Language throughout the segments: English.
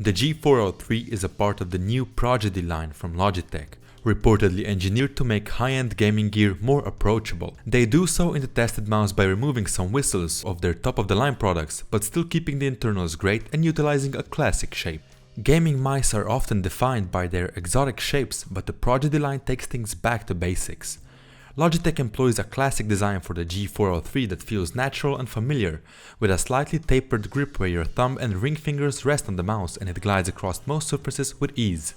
The G403 is a part of the new Prodigy line from Logitech, reportedly engineered to make high-end gaming gear more approachable. They do so in the tested mouse by removing some whistles of their top-of-the-line products, but still keeping the internals great and utilizing a classic shape. Gaming mice are often defined by their exotic shapes, but the Prodigy line takes things back to basics. Logitech employs a classic design for the G403 that feels natural and familiar, with a slightly tapered grip where your thumb and ring fingers rest on the mouse and it glides across most surfaces with ease.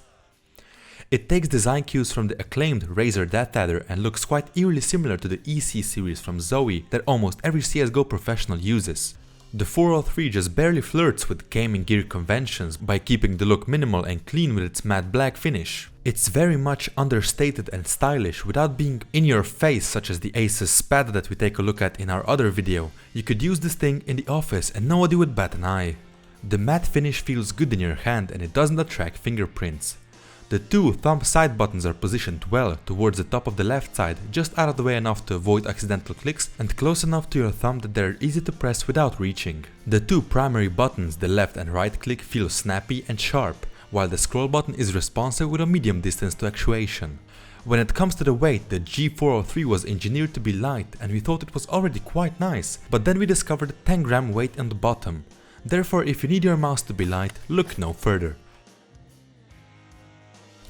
It takes design cues from the acclaimed Razer Deathadder and looks quite eerily similar to the EC series from Zowie that almost every CSGO professional uses. The 403 just barely flirts with gaming gear conventions by keeping the look minimal and clean with its matte black finish. It's very much understated and stylish without being in your face such as the Asus Spada that we take a look at in our other video. You could use this thing in the office and nobody would bat an eye. The matte finish feels good in your hand and it doesn't attract fingerprints. The two thumb side buttons are positioned well towards the top of the left side, just out of the way enough to avoid accidental clicks and close enough to your thumb that they're easy to press without reaching. The two primary buttons, the left and right click, feel snappy and sharp, while the scroll button is responsive with a medium distance to actuation. When it comes to the weight, the G403 was engineered to be light and we thought it was already quite nice, but then we discovered a 10-gram weight on the bottom. Therefore, if you need your mouse to be light, look no further.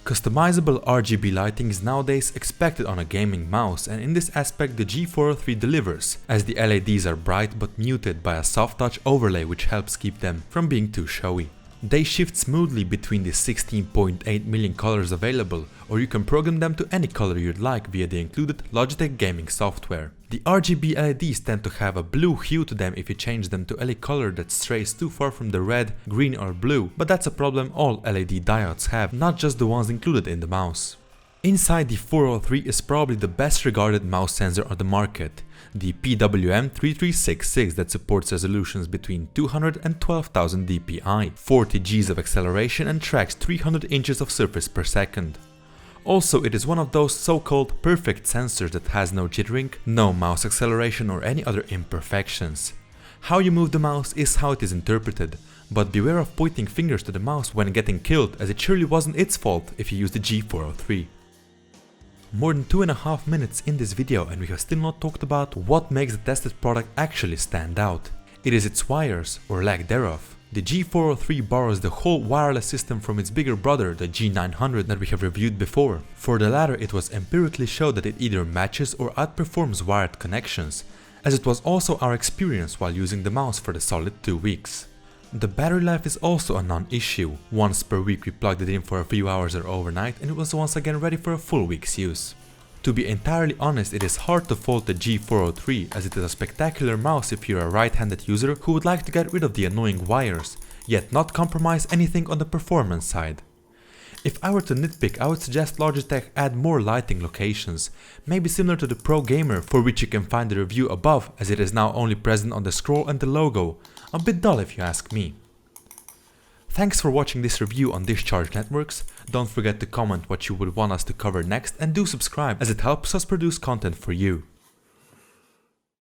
Customizable RGB lighting is nowadays expected on a gaming mouse, and in this aspect the G403 delivers, as the LEDs are bright but muted by a soft touch overlay which helps keep them from being too showy. They shift smoothly between the 16.8 million colors available, or you can program them to any color you'd like via the included Logitech gaming software. The RGB LEDs tend to have a blue hue to them if you change them to any color that strays too far from the red, green or blue, but that's a problem all LED diodes have, not just the ones included in the mouse. Inside the 403 is probably the best regarded mouse sensor on the market, the PWM3366 that supports resolutions between 200 and 12,000 dpi, 40 Gs of acceleration and tracks 300 inches of surface per second. Also, it is one of those so-called perfect sensors that has no jittering, no mouse acceleration or any other imperfections. How you move the mouse is how it is interpreted, but beware of pointing fingers to the mouse when getting killed, as it surely wasn't its fault if you use the G403. More than 2.5 minutes in this video and we have still not talked about what makes the tested product actually stand out. It is its wires, or lack thereof. The G403 borrows the whole wireless system from its bigger brother, the G900 that we have reviewed before. For the latter, it was empirically shown that it either matches or outperforms wired connections, as it was also our experience while using the mouse for the solid 2 weeks. The battery life is also a non-issue. Once per week we plugged it in for a few hours or overnight and it was once again ready for a full week's use. To be entirely honest, it is hard to fault the G403, as it is a spectacular mouse if you're a right-handed user who would like to get rid of the annoying wires, yet not compromise anything on the performance side. If I were to nitpick, I would suggest Logitech add more lighting locations, maybe similar to the Pro Gamer, for which you can find the review above, as it is now only present on the scroll and the logo. A bit dull if you ask me. Thanks for watching this review on Discharge Networks. Don't forget to comment what you would want us to cover next and do subscribe, as it helps us produce content for you.